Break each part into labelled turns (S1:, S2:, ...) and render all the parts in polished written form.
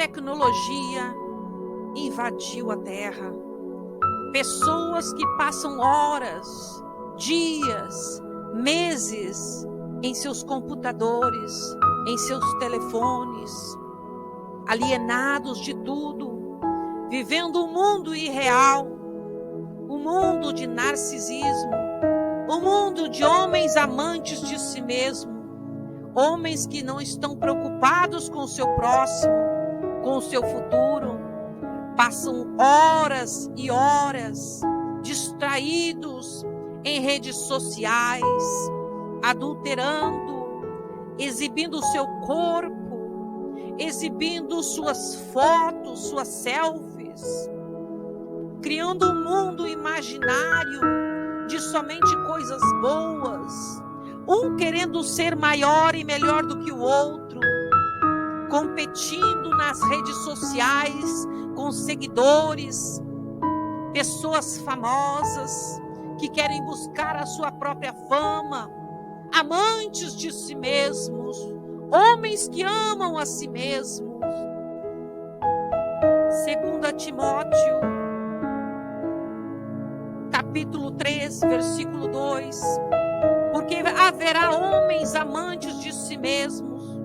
S1: tecnologia invadiu a terra. Pessoas que passam horas, dias, meses em seus computadores, em seus telefones, alienados de tudo, vivendo um mundo irreal, um mundo de narcisismo, um mundo de homens amantes de si mesmo, homens que não estão preocupados com o seu próximo, com o seu futuro, passam horas e horas distraídos em redes sociais, adulterando, exibindo o seu corpo, exibindo suas fotos, suas selfies, criando um mundo imaginário de somente coisas boas, um querendo ser maior e melhor do que o outro, competindo nas redes sociais com seguidores, pessoas famosas que querem buscar a sua própria fama, amantes de si mesmos, homens que amam a si mesmos. 2 Timóteo, capítulo 3, versículo 2. Porque haverá homens amantes de si mesmos,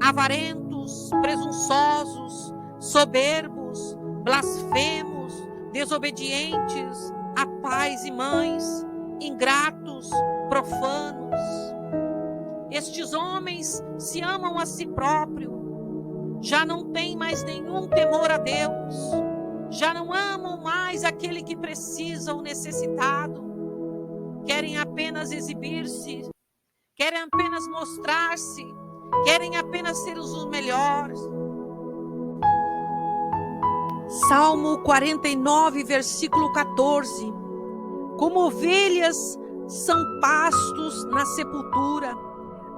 S1: avarentos, presunçosos, soberbos, blasfemos, desobedientes a pais e mães, ingratos, profanos. Estes homens se amam a si próprios, já não têm mais nenhum temor a Deus, já não amam mais aquele que precisa ou necessitado, querem apenas exibir-se, querem apenas mostrar-se, querem apenas ser os melhores. Salmo 49, versículo 14. Como ovelhas são pastos na sepultura,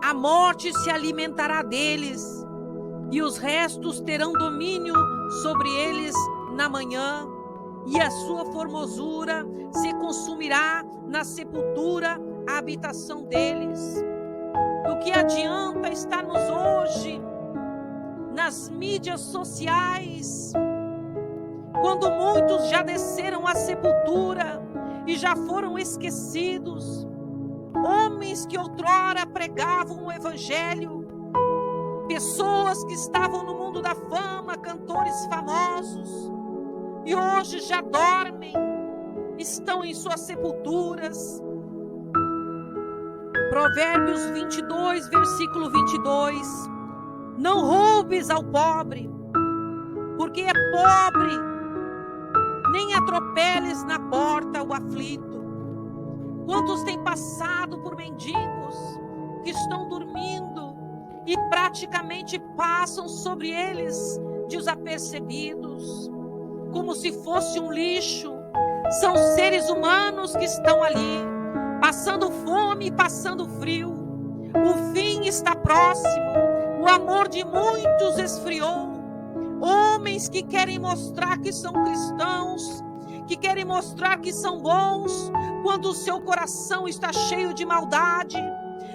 S1: a morte se alimentará deles, e os restos terão domínio sobre eles na manhã, e a sua formosura se consumirá na sepultura, a habitação deles. Do que adianta estarmos hoje nas mídias sociais, quando muitos já desceram à sepultura e já foram esquecidos? Homens que outrora pregavam o evangelho, pessoas que estavam no mundo da fama, cantores famosos, e hoje já dormem, estão em suas sepulturas. Provérbios 22, versículo 22. Não roubes ao pobre, porque é pobre, nem atropeles na porta o aflito. Quantos têm passado por mendigos que estão dormindo e praticamente passam sobre eles desapercebidos, como se fosse um lixo? São seres humanos que estão ali, passando fome e passando frio. O fim está próximo, o amor de muitos esfriou. Homens que querem mostrar que são cristãos, que querem mostrar que são bons, quando o seu coração está cheio de maldade,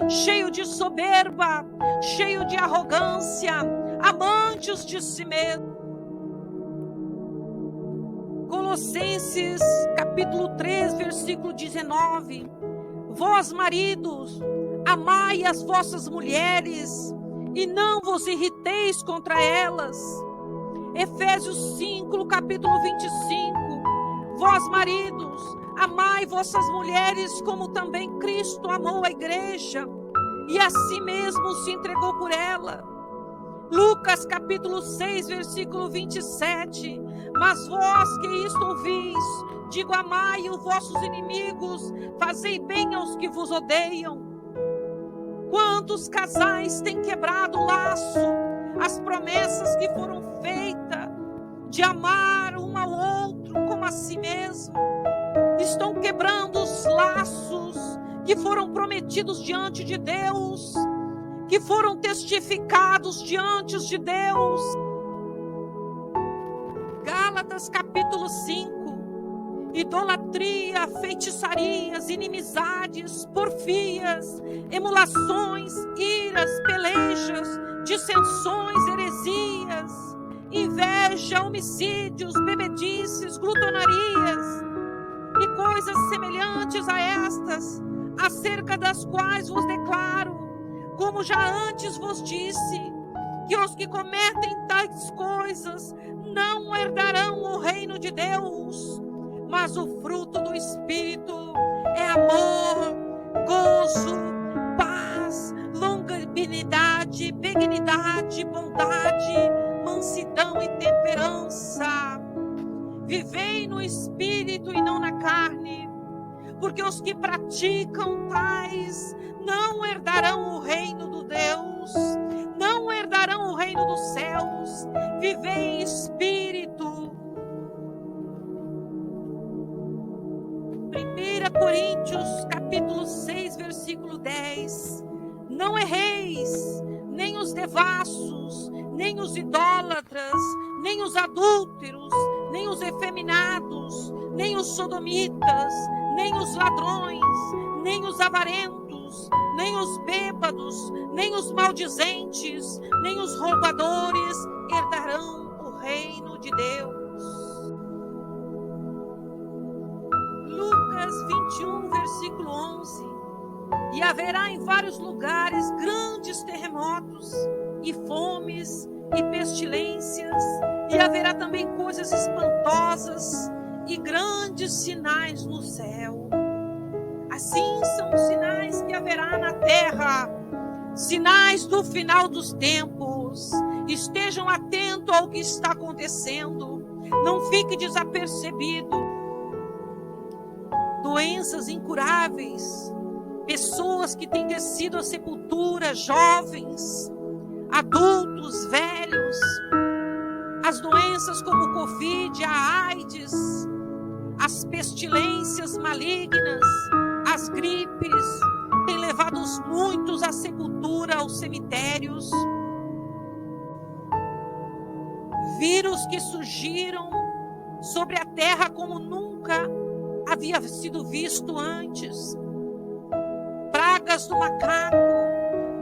S1: cheio de soberba, cheio de arrogância, amantes de si mesmo. Colossenses capítulo 3, versículo 19. Vós, maridos, amai as vossas mulheres e não vos irriteis contra elas. Efésios 5, capítulo 25. Vós, maridos, amai vossas mulheres como também Cristo amou a igreja e a si mesmo se entregou por ela. Lucas capítulo 6, versículo 27. Mas vós que isto ouvis, digo, amai os vossos inimigos, fazei bem aos que vos odeiam. Quantos casais têm quebrado o laço, as promessas que foram feitas de amar um ao outro como a si mesmo? Estão quebrando os laços que foram prometidos diante de Deus, que foram testificados diante de Deus. Gálatas capítulo 5. Idolatria, feitiçarias, inimizades, porfias, emulações, iras, pelejas, dissensões, heresias, inveja, homicídios, bebedices, glutonarias e coisas semelhantes a estas, acerca das quais vos declaro, como já antes vos disse, que os que cometem tais coisas não herdarão o reino de Deus. Mas o fruto do Espírito é amor, gozo, paz, longanimidade, benignidade, bondade, mansidão e temperança. Vivei no Espírito e não na carne, porque os que praticam tais não herdarão o reino do Deus, não herdarão o reino dos céus. Vivei em Espírito. 1 Coríntios capítulo 6, versículo 10. Não erreis, nem os devassos, nem os idólatras, nem os adúlteros, nem os efeminados, nem os sodomitas, nem os ladrões, nem os avarentos, nem os bêbados, nem os maldizentes, nem os roubadores herdarão o reino de Deus. Lucas 21, versículo 11. E haverá em vários lugares grandes terremotos, e fomes, e pestilências, e haverá também coisas espantosas, e grandes sinais no céu. Assim são os sinais que haverá na terra, sinais do final dos tempos. Estejam atentos ao que está acontecendo, não fique desapercebido. Doenças incuráveis, pessoas que têm descido à sepultura, jovens, adultos, velhos, as doenças como o Covid, a AIDS, as pestilências malignas, as gripes, têm levado muitos à sepultura, aos cemitérios. Vírus que surgiram sobre a terra como nunca havia sido visto antes. Pragas do macaco,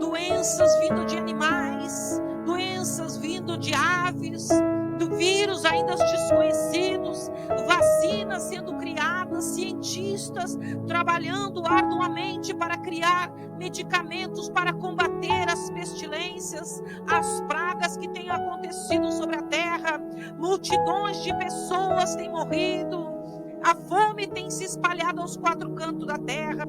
S1: doenças vindo de animais, doenças vindo de aves, do vírus ainda desconhecidos, vacinas sendo criadas, cientistas trabalhando arduamente para criar medicamentos para combater as pestilências, as pragas que têm acontecido sobre a terra. Multidões de pessoas têm morrido, a fome tem se espalhado aos quatro cantos da terra.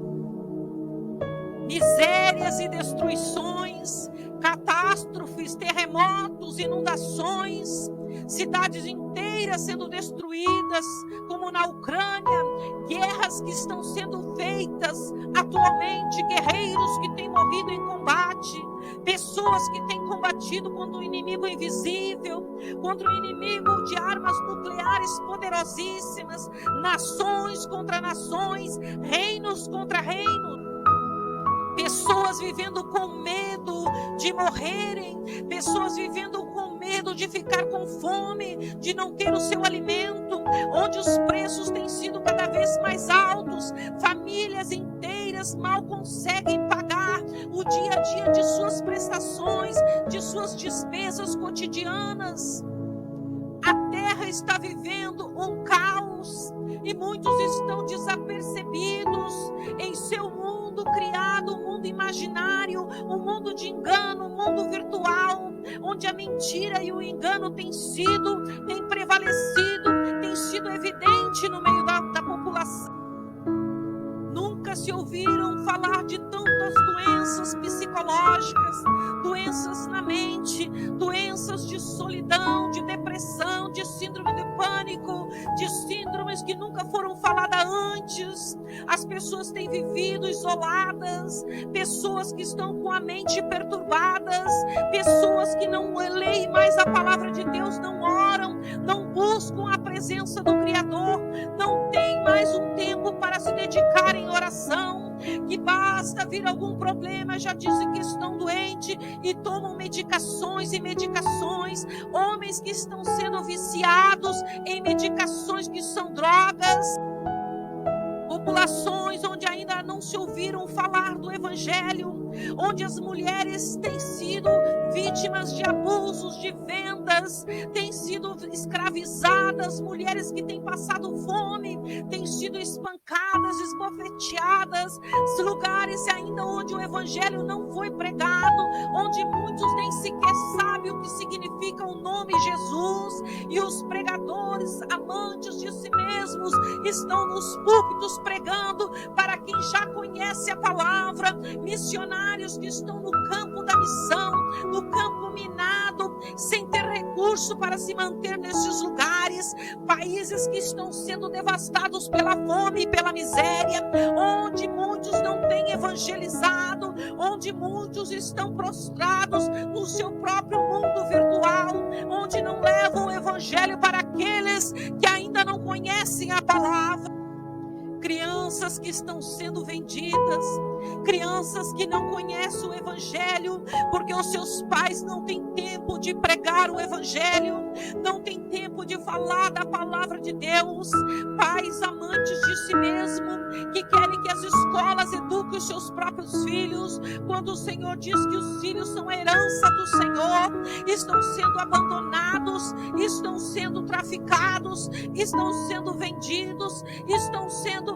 S1: Misérias e destruições, catástrofes, terremotos, inundações, cidades inteiras sendo destruídas, como na Ucrânia, guerras que estão sendo feitas atualmente, guerreiros que têm morrido em combate, pessoas que têm combatido contra o inimigo invisível, contra o inimigo de armas nucleares poderosíssimas, nações contra nações, reinos contra reinos. Pessoas vivendo com medo de morrerem, pessoas vivendo com medo de ficar com fome, de não ter o seu alimento, onde os preços têm sido cada vez mais altos, famílias inteiras mal conseguem pagar o dia a dia de suas prestações, de suas despesas cotidianas. A terra está vivendo um caos e muitos estão desapercebidos em seu mundo criado, um mundo imaginário, um mundo de engano, um mundo virtual, onde a mentira e o engano têm prevalecido, tem sido evidente no meio da população. Nunca se ouviram falar de tantas doenças psicológicas, doenças na mente, doenças de solidão, de depressão, de síndrome de pânico, de síndromes que nunca foram faladas antes. As pessoas têm vivido isoladas, pessoas que estão com a mente perturbadas, pessoas que não leem mais a palavra de Deus, não oram, não buscam a presença do Criador, não têm mais um tempo para se dedicar em oração, que basta vir algum problema, já dizem que estão doentes e tomam medicações e medicações, homens que estão sendo viciados em medicações que são drogas, populações onde ainda não se ouviram falar do Evangelho, onde as mulheres têm sido vítimas de abusos, de vendas, têm sido escravizadas, mulheres que têm passado fome, têm sido espancadas, esbofeteadas, lugares ainda onde o evangelho não foi pregado, onde muitos nem sequer sabem o que significa o nome Jesus, e os pregadores, amantes de si mesmos, estão nos púlpitos pregando para quem já conhece a palavra, missionários que estão no campo da missão, no campo minado, sem ter recurso para se manter nesses lugares, países que estão sendo devastados pela fome e pela miséria, onde muitos não têm evangelizado, onde muitos estão prostrados no seu próprio mundo virtual, onde não levam o evangelho para aqueles que ainda não conhecem a palavra. Crianças que estão sendo vendidas, crianças que não conhecem o evangelho, porque os seus pais não têm tempo de pregar o evangelho, não têm tempo de falar da palavra de Deus. Pais amantes de si mesmo, que querem que as escolas eduquem os seus próprios filhos, quando o Senhor diz que os filhos são a herança do Senhor, estão sendo abandonados, estão sendo traficados, estão sendo vendidos, estão sendo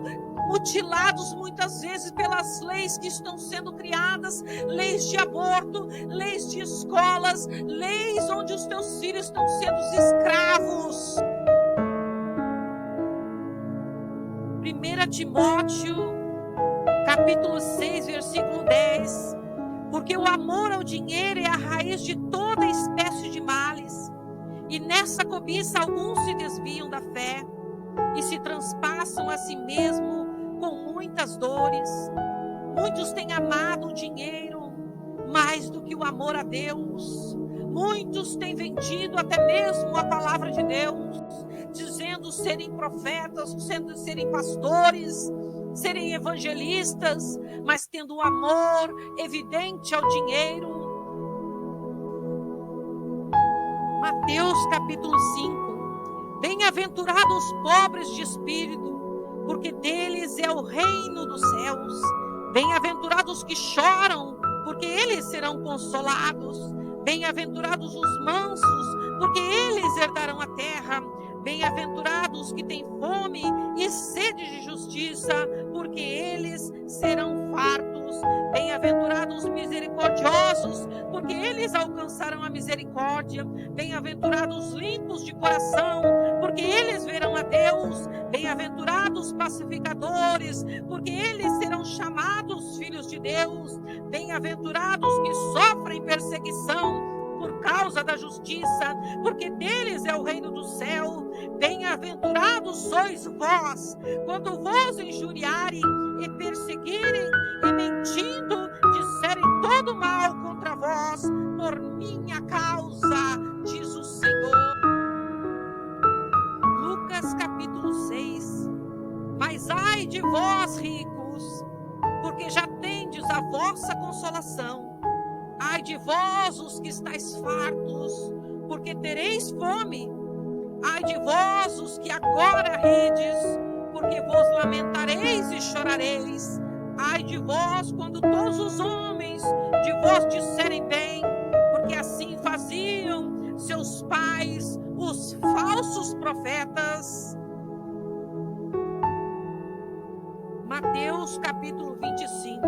S1: mutilados muitas vezes pelas leis que estão sendo criadas, leis de aborto, leis de escolas, leis onde os teus filhos estão sendo escravos. 1 Timóteo, capítulo 6, versículo 10. Porque o amor ao dinheiro é a raiz de toda espécie de males, e nessa cobiça alguns se desviam da fé e se transpassam a si mesmo com muitas dores. Muitos têm amado o dinheiro mais do que o amor a Deus. Muitos têm vendido até mesmo a palavra de Deus, dizendo serem profetas, serem pastores, serem evangelistas, mas tendo um amor evidente ao dinheiro. Mateus capítulo 5. Bem-aventurados os pobres de espírito, porque deles é o reino dos céus. Bem-aventurados os que choram, porque eles serão consolados. Bem-aventurados os mansos, porque eles herdarão a terra. Bem-aventurados os que têm fome e sede de justiça, porque eles serão fartos. Bem-aventurados os misericordiosos, porque eles alcançarão a misericórdia. Bem-aventurados os limpos de coração, porque eles verão a Deus. Bem-aventurados os pacificadores, porque eles serão chamados filhos de Deus. Bem-aventurados que sofrem perseguição por causa da justiça, porque deles é o reino do céu. Bem-aventurados sois vós, quando vos injuriarem e perseguirem e mentindo, disserem todo mal contra vós, por minha causa, diz o Senhor. Lucas capítulo 6. Mas ai de vós, ricos, porque já tendes a vossa consolação. Ai de vós, os que estáis fartos, porque tereis fome. Ai de vós, os que agora rides, porque vos lamentareis e chorareis. Ai de vós, quando todos os homens de vós disserem bem, porque assim faziam seus pais, os falsos profetas. Mateus capítulo 25.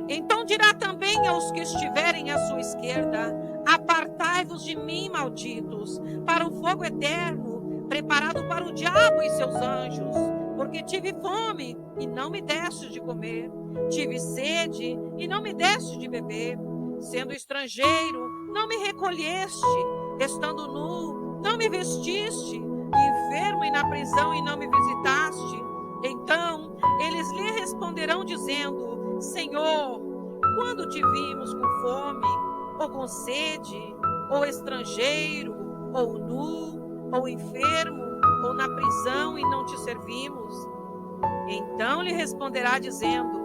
S1: Então dirá também aos que estiverem à sua esquerda: apartai-vos de mim, malditos, para o fogo eterno, preparado para o diabo e seus anjos. Porque tive fome e não me deste de comer, tive sede e não me deste de beber, sendo estrangeiro, não me recolheste, estando nu, não me vestiste, enfermo e na prisão e não me visitaste. Então eles lhe responderão dizendo: Senhor, quando te vimos com fome, ou com sede, ou estrangeiro, ou nu, ou enfermo, ou na prisão e não te servimos? Então lhe responderá dizendo: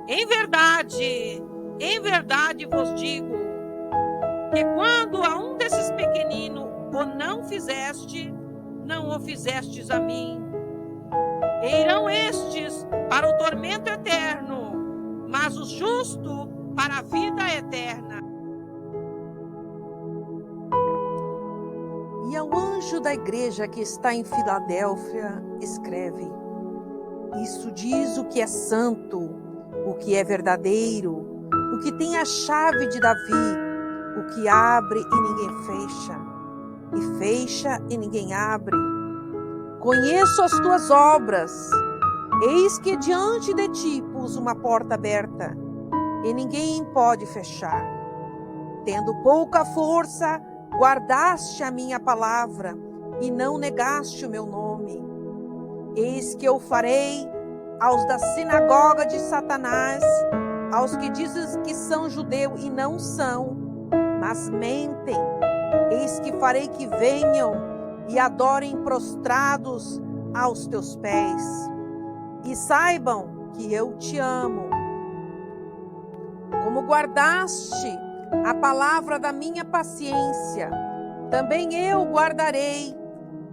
S1: em verdade vos digo, que quando a um desses pequeninos o não fizeste, não o fizestes a mim. E irão estes para o tormento eterno, mas os justos para a vida eterna. E ao anjo da igreja que está em Filadélfia, escreve: isso diz o que é santo, o que é verdadeiro, o que tem a chave de Davi, o que abre e ninguém fecha, e fecha e ninguém abre. Conheço as tuas obras, eis que diante de ti pus uma porta aberta, e ninguém pode fechar. Tendo pouca força, guardaste a minha palavra, e não negaste o meu nome. Eis que eu farei aos da sinagoga de Satanás, aos que dizem que são judeus e não são, mas mentem. Eis que farei que venham e adorem prostrados aos teus pés. E saibam que eu te amo. Como guardaste a palavra da minha paciência, também eu guardarei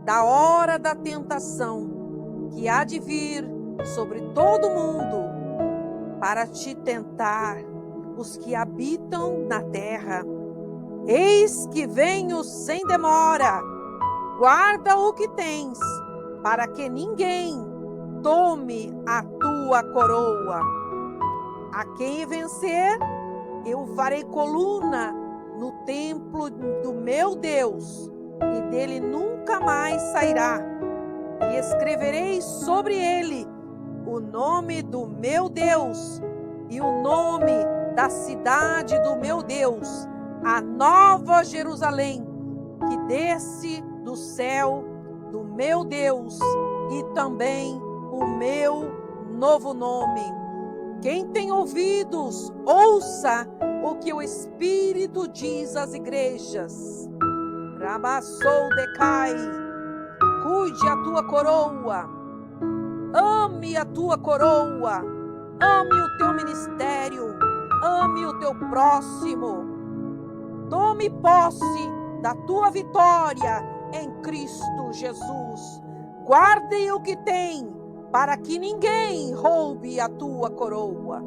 S1: da hora da tentação, que há de vir sobre todo mundo, para te tentar os que habitam na terra. Eis que venho sem demora. Guarda o que tens, para que ninguém tome a tua coroa. A quem vencer, eu farei coluna no templo do meu Deus, e dele nunca mais sairá. E escreverei sobre ele o nome do meu Deus e o nome da cidade do meu Deus, a nova Jerusalém, que desce do céu do meu Deus, e também o meu novo nome. Quem tem ouvidos, ouça o que o Espírito diz às igrejas. Rabassou decai, cuide a tua coroa, ame a tua coroa, ame o teu ministério, ame o teu próximo. Tome posse da tua vitória em Cristo Jesus. Guarde o que tem, para que ninguém roube a tua coroa.